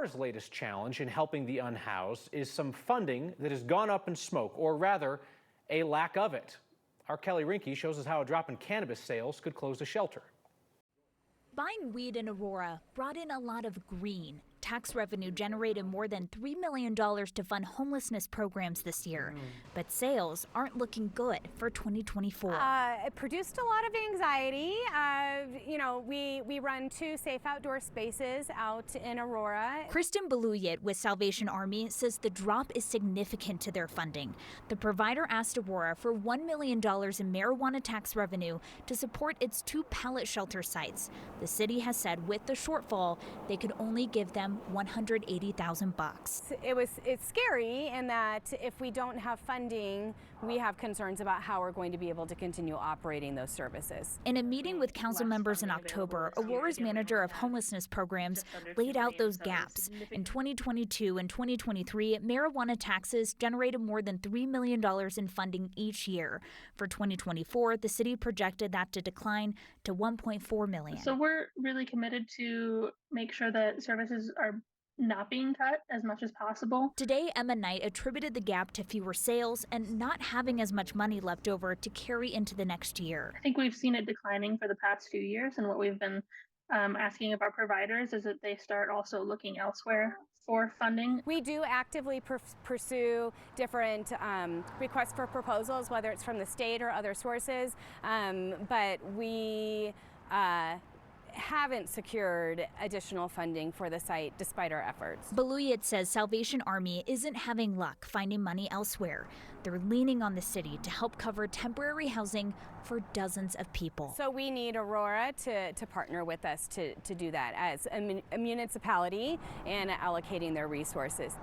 Aurora's latest challenge in helping the unhoused is some funding that has gone up in smoke, or rather, a lack of it. Our Kelly Rinke shows us how a drop in cannabis sales could close the shelter. Buying weed in Aurora brought in a lot of green. Tax revenue generated more than $3 million to fund homelessness programs this year. But sales aren't looking good for 2024. It produced a lot of anxiety. We run 2 safe outdoor spaces out in Aurora. Kristen Baluyet with Salvation Army says the drop is significant to their funding. The provider asked Aurora for $1 million in marijuana tax revenue to support its 2 pallet shelter sites. The city has said with the shortfall, they could only give them $180,000. It's scary in that if we don't have funding, we have concerns about how we're going to be able to continue operating those services. In a meeting with council members in October, Aurora's manager of homelessness programs laid out those gaps. In 2022 and 2023, marijuana taxes generated more than $3 million in funding each year. For 2024, the city projected that to decline to $1.4 million. So we're really committed to make sure that services are not being cut as much as possible. Today, Emma Knight attributed the gap to fewer sales and not having as much money left over to carry into the next year. I think we've seen it declining for the past few years, and what we've been asking of our providers is that they start also looking elsewhere for funding. We do actively pursue different requests for proposals, whether it's from the state or other sources, but we haven't secured additional funding for the site despite our efforts. Baluyet says Salvation Army isn't having luck finding money elsewhere. They're leaning on the city to help cover temporary housing for dozens of people. So we need Aurora to partner with us to do that as a municipality and allocating their resources.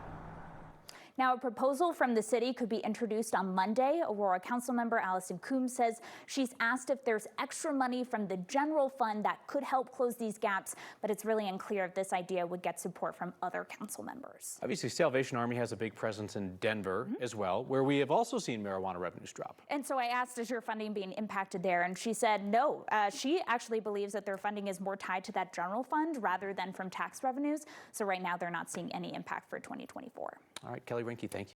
Now, a proposal from the city could be introduced on Monday. Aurora Councilmember Allison Coombs says she's asked if there's extra money from the general fund that could help close these gaps, but it's really unclear if this idea would get support from other council members. Obviously, Salvation Army has a big presence in Denver as well, where we have also seen marijuana revenues drop. And so I asked, is your funding being impacted there? And she said no. She actually believes that their funding is more tied to that general fund rather than from tax revenues. So right now they're not seeing any impact for 2024. All right, Kelly Rinke, thank you.